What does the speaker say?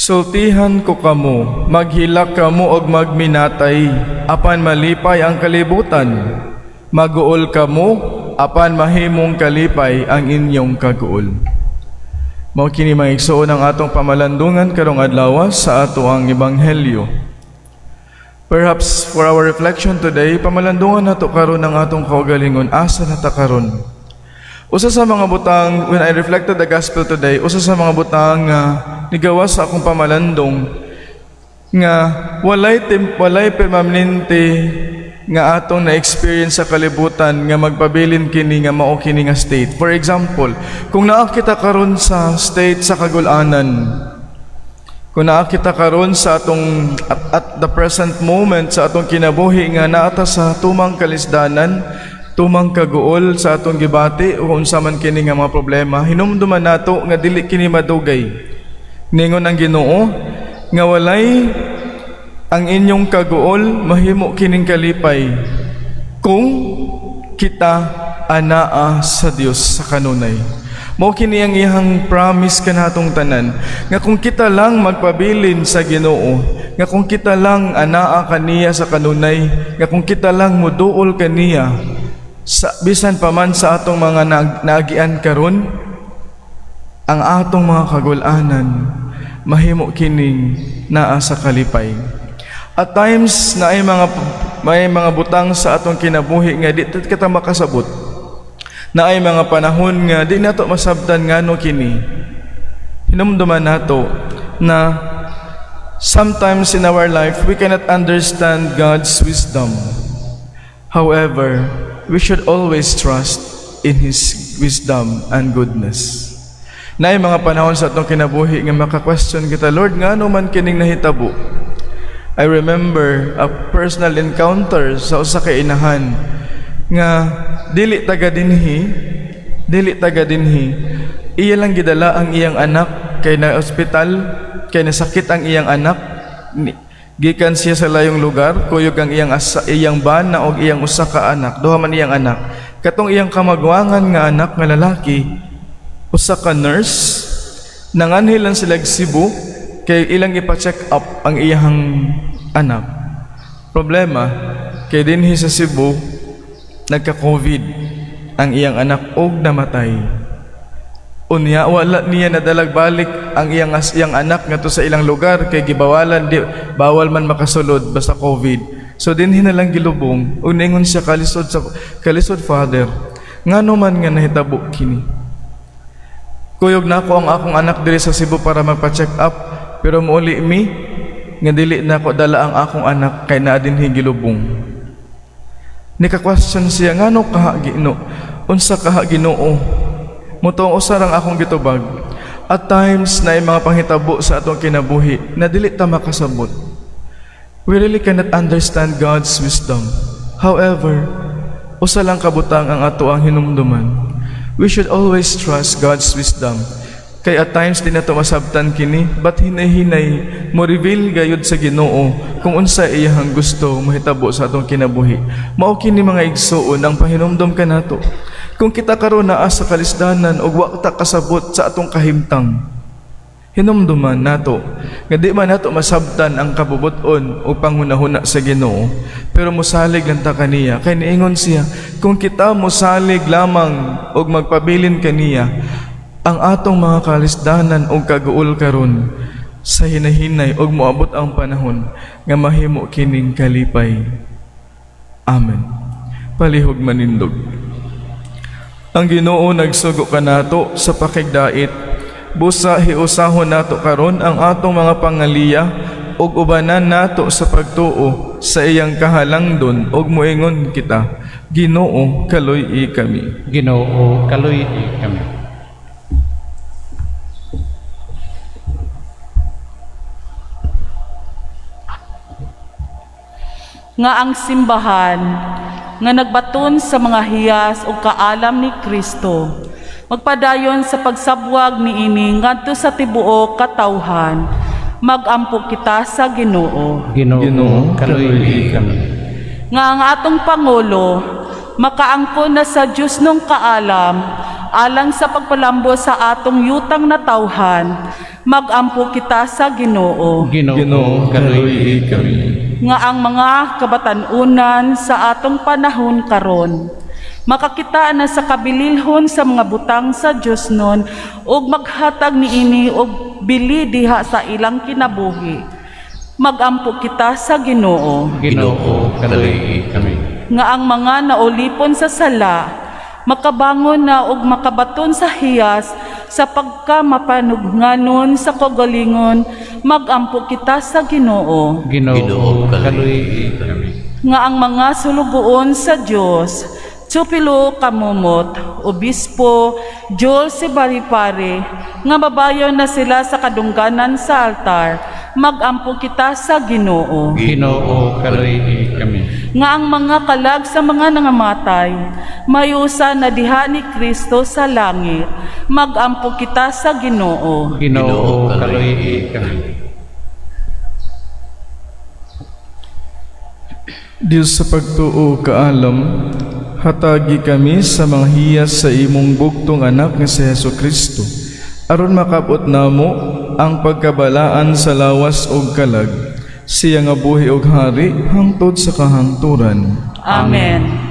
Sultihan ko kamo, maghilak kamo og magminatay, apan malipay ang kalibutan. Maguol kamo, apan mahimong kalipay ang inyong kaguol. Mao kini maigsuon ang atong pamalandungan karong adlaw sa ato ang ebanghelyo. Perhaps for our reflection today, pamalandungan nato karon ang atong kaugalingon asa nata karon. Usa sa mga butang, when I reflected the gospel today, usa sa mga butang nga nigawas sa akong pamalandong nga walay permanente nga atong na-experience sa kalibutan nga magpabilin kini nga mao kini nga state. For example, kung naa kita karon sa state sa kagul-anan, kung naa kita karon sa atong at the present moment sa atong kinabuhi nga naata sa tumang kalisdanan, tumang kaguol sa atong gibati o unsa man kini nga mga problema, hinumduman nato nga dili kini madugay. Ningon ang Ginoo nga walay ang inyong kaguol mahimo kining kalipay kung kita anaa sa Dios sa kanunay. Mao kini ang iyang promise kanatong tanan nga kung kita lang magpabilin sa Ginoo, nga kung kita lang anaa kaniya sa kanunay, nga kung kita lang muduol kaniya sa bisan pa man sa atong mga naagian karon, ang atong mga kagul-anan mahimo kining naa sa kalipay. At times na may mga butang sa atong kinabuhi nga di kita makasabot. Na ay mga panahon nga di nato masabtan ngano kini. Hinumduman nato na sometimes in our life we cannot understand God's wisdom. However, we should always trust in His wisdom and goodness. Na ay mga panahon sa atong kinabuhi nga maka-question kita, Lord, ngano man kining nahitabo? I remember a personal encounter sa usa ka inahan nga dili taga dinhi, iya lang gidala ang iyang anak kay na ospital, kay nasakit ang iyang anak. Gikan siya sa layong lugar, kuyog ang iyang bana og iyang usa ka anak, duha man iyang anak. Katong iyang kamagwangan nga anak nga lalaki, usa ka nurse, nanganhilan sila Cebu kay ilang ipa-check up ang iyang anak. Problema, kay dinhi sa Cebu, nagka-COVID ang iyang anak og namatay. Unya, wala niya nadalag balik ang iyang anak nga to sa ilang lugar kay gibawalan, bawal man makasulod basta COVID. So dinhi na lang gilubong, uningon siya kalisod Father, ngano man nga nahitabo kini. Kuyog na ako ang akong anak diri sa Cebu para magpa-check up, pero muuli mi nga dili na ako dala ang akong anak kay naa dinhi gilubong. Nika-question siya, ngano kaha Ginoo? Unsa kaha Ginoo? Mutong usarang akong gitubag. At times na mga panghitabo sa atong kinabuhi na dili ta makasabot. We really cannot understand God's wisdom. However, usa lang kabutang ang ato ang hinumduman. We should always trust God's wisdom. Kay at times di na ito masabtan kini, but hinay-hinay mo reveal gayud sa Ginoo kung unsa iyang gusto mahitabo sa atong kinabuhi. Mao kini mga igsuon ang pahinumdom kanato. Kung kita karon naa sa kalisdanan ug wa ta kasabot sa atong kahimtang, hinumduman nato nga di man nato masabtan ang kabubuton o panghunahuna sa Ginoo, pero mosalig lang ta kaniya. Kay niingon siya, kung kita mosalig lamang og magpabilin kaniya, ang atong mga kalisdanan og kaguol karon sa hinahinay og moabot ang panahon nga mahimo kining kalipay. Amen. Palihog manindog. Ang Ginoo nagsugo kanato sa pakigdait, busa hiusahon nato karon ang atong mga pangaliya ug ubanan nato sa pagtuo sa iyang kahalangdon ug moingon kita, Ginoo kaluy-i kami. Ginoo kaluy-i kami. Nga ang simbahan nga nagbaton sa mga hiyas o kaalam ni Kristo magpadayon sa pagsabwag niini ngadto sa tibuok katawhan, magampo kita sa Ginoo. Ginoo kaluy-i kami. Nga ang atong Pangulo makaangkon na sa Dios nung kaalam alang sa pagpalambo sa atong yutang na tawhan, magampo kita sa Ginoo. Ginoo, kaluy kami. Nga ang mga kabatanunan sa atong panahon karon, makakita na sa kabililhon sa mga butang sa Dios nun, ug maghatag niini og bili diha sa ilang kinabuhi. Magampo kita sa Ginoo. Ginoo, kaluy kami. Nga ang mga naulipon sa sala, makabangon na og makabaton sa hiyas sa pagkamapanugnganon sa kagalingon, magampo kita sa Ginoo. Ginoo, kaluy kami. Nga ang mga sulugoon sa Dios, Tsupilo Kamumot, Obispo, Joel Sibaripare, nga babayon na sila sa kadungganan sa altar, magampo kita sa Ginoo. Ginoo, kaluy kami. Nga ang mga kalag sa mga nangamatay, mayusa na diha ni Kristo sa langit, magampo kita sa Ginoo. Ginoo, kaluy kami. Diyos sa pagtuo kaalam, hatagi kami sa mga hiyas sa imong bugtong anak nga si Jesucristo, aron makabot namo ang pagkabalaan sa lawas ug kalag, siya nga buhi ug hari hangtod sa kahangturan. Amen.